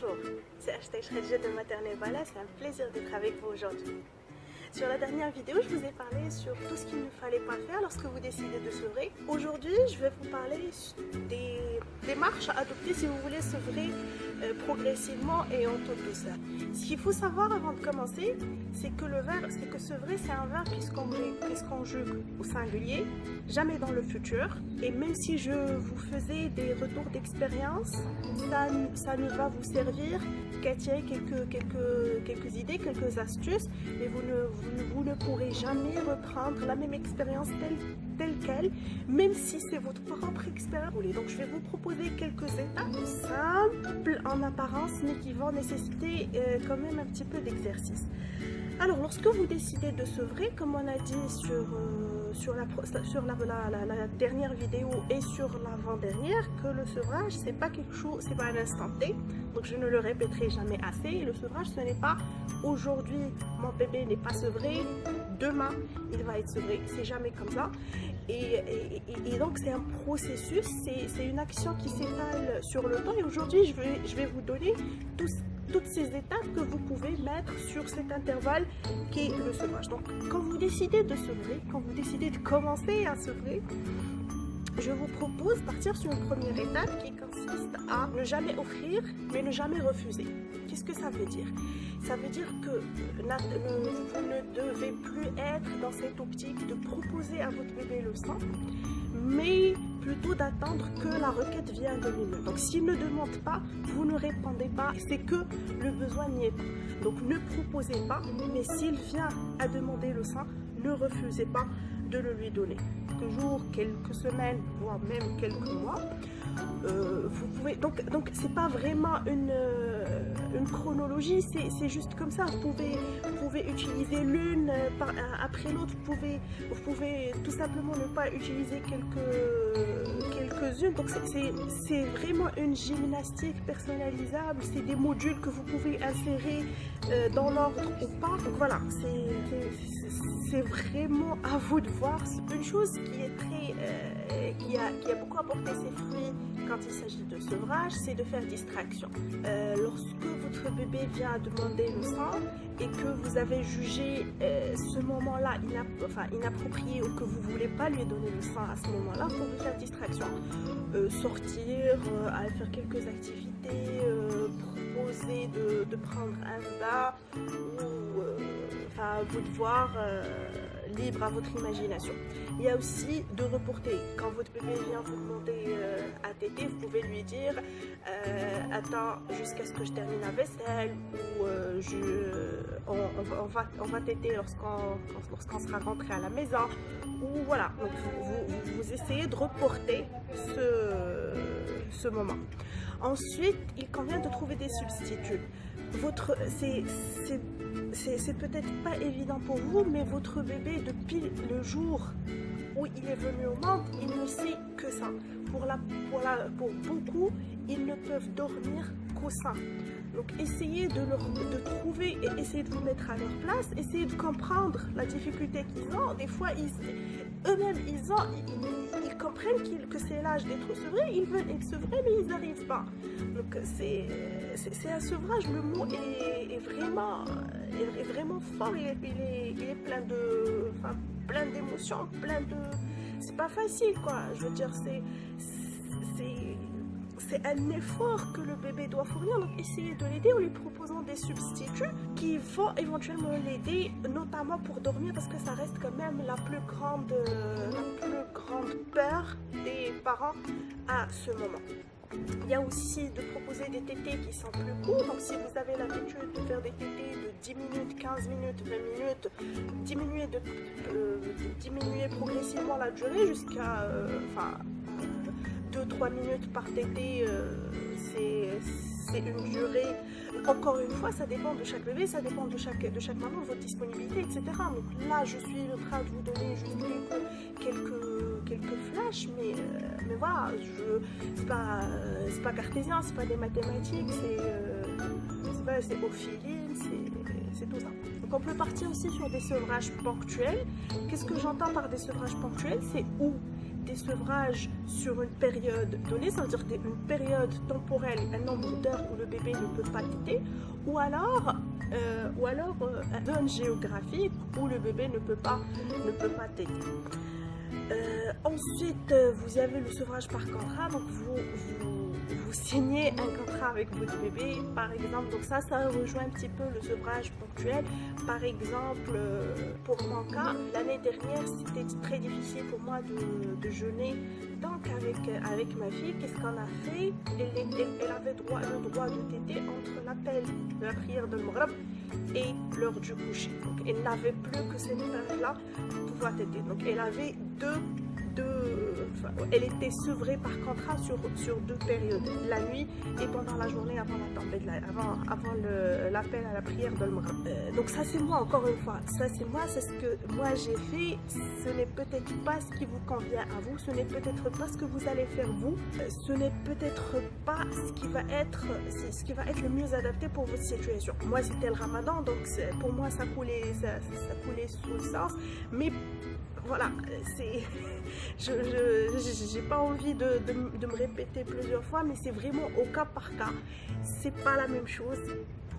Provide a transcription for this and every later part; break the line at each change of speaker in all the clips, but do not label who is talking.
Bonjour, c'est Hashtag Khadija de Maternelle Bala, c'est un plaisir d'être avec vous aujourd'hui. Sur la dernière vidéo, je vous ai parlé sur tout ce qu'il ne fallait pas faire lorsque vous décidez de sevrer. Aujourd'hui, je vais vous parler des démarches à adopter si vous voulez sevrer progressivement et en toute douceur. Ce qu'il faut savoir avant de commencer, c'est que sevrer, c'est un verbe qui se conjugue au singulier, jamais dans le futur. Et même si je vous faisais des retours d'expérience, ça ne va vous servir qu'à tirer quelques idées, quelques astuces, mais vous ne pourrez jamais reprendre la même expérience telle qu'elle, même si c'est votre propre expérience. Donc je vais vous proposer quelques étapes simples en apparence, mais qui vont nécessiter quand même un petit peu d'exercice. Alors lorsque vous décidez de sevrer, comme on a dit sur la dernière vidéo et sur l'avant-dernière, que le sevrage c'est pas quelque chose, c'est pas un instant T, donc je ne le répéterai jamais assez. Le sevrage, ce n'est pas aujourd'hui mon bébé n'est pas sevré, demain il va être sevré, c'est jamais comme ça. Et donc c'est un processus, c'est une action qui s'étale sur le temps, et aujourd'hui je vais vous donner toutes ces étapes que vous pouvez mettre sur cet intervalle qui est le sevrage. Donc quand vous décidez de sevrer, quand vous décidez de commencer à sevrer, je vous propose de partir sur une première étape qui consiste à ne jamais offrir mais ne jamais refuser. Qu'est-ce que ça veut dire? Ça veut dire que vous ne devez plus être dans cette optique de proposer à votre bébé le sein, mais plutôt d'attendre que la requête vienne de lui-même. Donc s'il ne demande pas, vous ne répondez pas, c'est que le besoin n'y est pas. Donc ne proposez pas, mais s'il vient à demander le sein, ne refusez pas de le lui donner. Quelques jours, quelques semaines, voire même quelques mois. Vous pouvez donc c'est pas vraiment une chronologie, c'est juste comme ça. Vous pouvez utiliser l'une après l'autre. Vous pouvez tout simplement ne pas utiliser quelques-unes. Donc c'est vraiment une gymnastique personnalisable. C'est des modules que vous pouvez insérer dans l'ordre ou pas. Donc voilà, c'est vraiment à vous de voir. Une chose qui est qui a beaucoup apporté ses fruits quand il s'agit de sevrage, c'est de faire distraction. Lorsque votre bébé vient demander le sein et que vous avez jugé ce moment-là inapproprié, ou que vous ne voulez pas lui donner le sein à ce moment-là, il faut vous faire distraction. Sortir, aller faire quelques activités, proposer de prendre un bain, ou vous devoir libre à votre imagination. Il y a aussi de reporter. Quand votre bébé vient vous demander à téter, vous pouvez lui dire attends jusqu'à ce que je termine la vaisselle, ou on va téter lorsqu'on sera rentré à la maison, ou voilà. Donc vous essayez de reporter ce moment. Ensuite, il convient de trouver des substituts. C'est peut-être pas évident pour vous, mais votre bébé, depuis le jour où il est venu au monde, il ne sait que ça. Pour beaucoup, ils ne peuvent dormir qu'au sein. Donc essayez de trouver et essayez de vous mettre à leur place, essayez de comprendre la difficulté qu'ils ont. Des fois, eux-mêmes, ils comprennent que c'est l'âge d'être sevré, ils veulent être sevrés, mais ils n'arrivent pas. Donc c'est un sevrage, le mot est vraiment fort, il est plein d'émotions, c'est pas facile, quoi. Je veux dire, c'est un effort que le bébé doit fournir. Donc essayez de l'aider en lui proposant des substituts qui vont éventuellement l'aider, notamment pour dormir, parce que ça reste quand même la plus grande peur des parents à ce moment. Il y a aussi de proposer des tétés qui sont plus courts. Donc si vous avez l'habitude de faire des tétés de 10 minutes, 15 minutes, 20 minutes, diminuer progressivement la durée jusqu'à 2-3 minutes par tété, c'est une durée. Encore une fois, ça dépend de chaque bébé, ça dépend de chaque maman, de votre disponibilité, etc. Donc là, je suis en train de vous donner juste quelques flashs, mais voilà, c'est pas cartésien, c'est pas des mathématiques, c'est au feeling, c'est tout ça. Donc on peut partir aussi sur des sevrages ponctuels. Qu'est-ce que j'entends par des sevrages ponctuels? C'est où des sevrages sur une période donnée, ça veut dire une période temporelle, un nombre d'heures où le bébé ne peut pas téter, ou alors une zone géographique où le bébé ne peut pas téter. Ensuite, vous avez le sevrage par contrat, donc vous signez un contrat avec votre bébé, par exemple. Donc ça rejoint un petit peu le sevrage ponctuel. Par exemple, pour mon cas, l'année dernière, c'était très difficile pour moi de jeûner. Donc avec ma fille, qu'est-ce qu'on a fait? Elle avait le droit de téter entre l'appel de la prière de Maghrib et l'heure du coucher. Donc elle n'avait plus que cette période-là pour pouvoir téter. Donc elle avait elle était sevrée par contrat sur 2 périodes, la nuit et pendant la journée avant la tempête, avant l'appel à la prière de Maghrib. Donc ça c'est moi, encore une fois, ça c'est moi, c'est ce que moi j'ai fait. Ce n'est peut-être pas ce qui vous convient à vous, ce n'est peut-être pas ce que vous allez faire vous, ce n'est peut-être pas ce qui va être le mieux adapté pour votre situation. Moi c'était le Ramadan, donc pour moi ça coulait sous le sens, mais voilà, j'ai pas envie de me répéter plusieurs fois, mais c'est vraiment au cas par cas. C'est pas la même chose.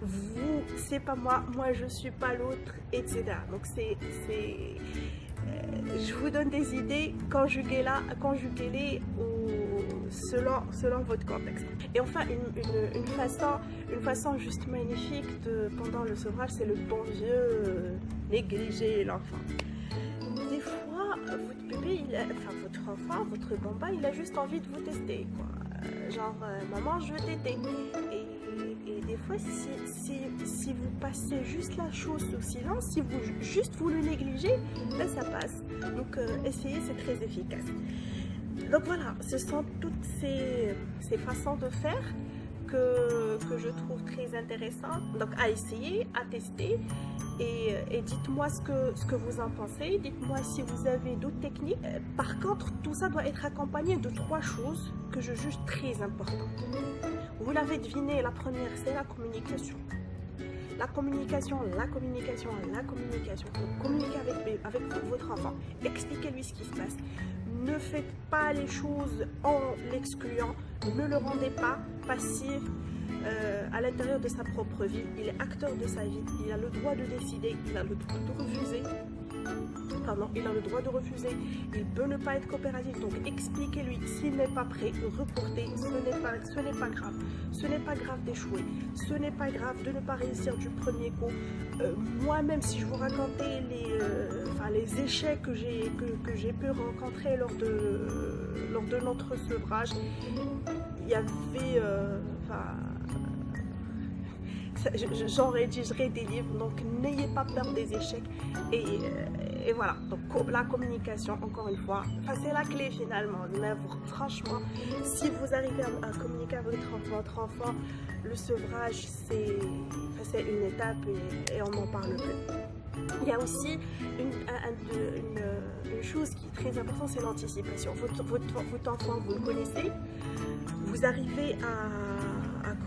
Vous, c'est pas moi, moi je suis pas l'autre, etc. Donc je vous donne des idées, conjuguez-les selon votre contexte. Et enfin, une façon juste magnifique pendant le sevrage, c'est le bon vieux négliger l'enfant. Des fois, votre bébé, votre enfant, votre bamba, il a juste envie de vous tester, quoi. Genre, maman, je veux téter. Et des fois, si vous passez juste la chose sous silence, si vous le négligez, là, ça passe. Donc, essayez, c'est très efficace. Donc voilà, ce sont toutes ces façons de faire que je trouve très intéressantes. Donc, à essayer, à tester. Et dites-moi ce que vous en pensez, dites-moi si vous avez d'autres techniques. Par contre, tout ça doit être accompagné de 3 choses que je juge très importantes. Vous l'avez deviné, la première, c'est la communication. La communication. Donc, communiquez avec votre enfant, expliquez-lui ce qui se passe. Ne faites pas les choses en l'excluant, ne le rendez pas passif. À l'intérieur de sa propre vie, il est acteur de sa vie, il a le droit de décider, il a le droit de refuser. Il peut ne pas être coopératif, donc expliquez-lui s'il n'est pas prêt, reportez, ce n'est pas grave. Ce n'est pas grave d'échouer, ce n'est pas grave de ne pas réussir du premier coup. Moi-même, si je vous racontais les échecs que j'ai pu rencontrer lors de notre sevrage, il y avait... j'en rédigerai des livres, donc n'ayez pas peur des échecs et voilà. Donc la communication, encore une fois, c'est la clé finalement. Mais franchement, si vous arrivez à communiquer avec votre enfant, le sevrage c'est une étape et on n'en parle plus. Il y a aussi une chose qui est très importante, c'est l'anticipation. Votre enfant, vous le connaissez, vous arrivez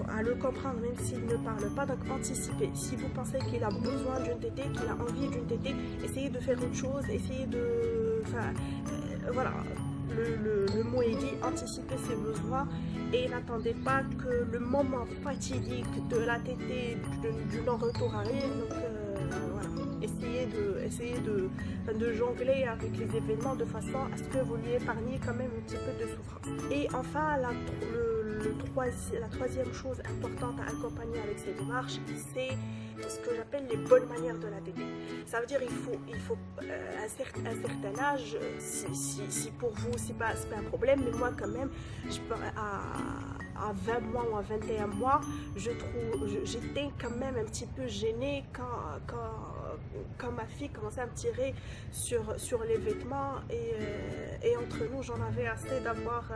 à le comprendre même s'il ne parle pas, donc anticipez. Si vous pensez qu'il a besoin d'une tétée, qu'il a envie d'une tétée, essayez de faire autre chose, essayez de... voilà, le mot est dit, anticipez ses besoins et n'attendez pas que le moment fatidique de la tétée, du non-retour arrive. Donc voilà, essayez de jongler avec les événements de façon à ce que vous lui épargniez quand même un petit peu de souffrance. Et enfin, la troisième chose importante à accompagner avec ces démarches, c'est ce que j'appelle les bonnes manières de la tétée. Ça veut dire il faut à un certain âge, si pour vous c'est pas un problème, mais moi quand même, à 20 mois ou à 21 mois, j'étais quand même un petit peu gênée quand ma fille commençait à me tirer sur les vêtements et entre nous j'en avais assez d'avoir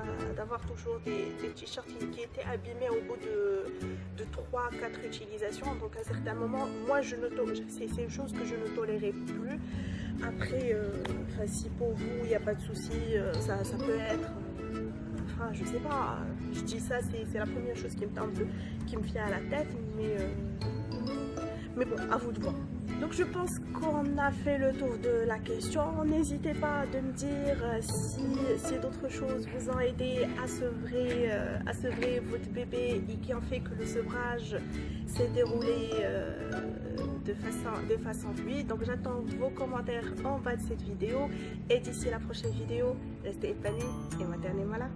toujours des t-shirts qui étaient abîmés au bout de 3-4 utilisations. Donc à un certain moment, moi c'est une chose que je ne tolérais plus. Après, si pour vous il n'y a pas de souci, ça peut être... je sais pas, je dis ça, c'est la première chose qui me vient à la tête, mais bon, à vous de voir. Donc je pense qu'on a fait le tour de la question. N'hésitez pas de me dire si d'autres choses vous ont aidé à sevrer votre bébé et qui ont fait que le sevrage s'est déroulé de façon fluide. Donc j'attends vos commentaires en bas de cette vidéo. Et d'ici la prochaine vidéo, restez épanouis et maternez malin.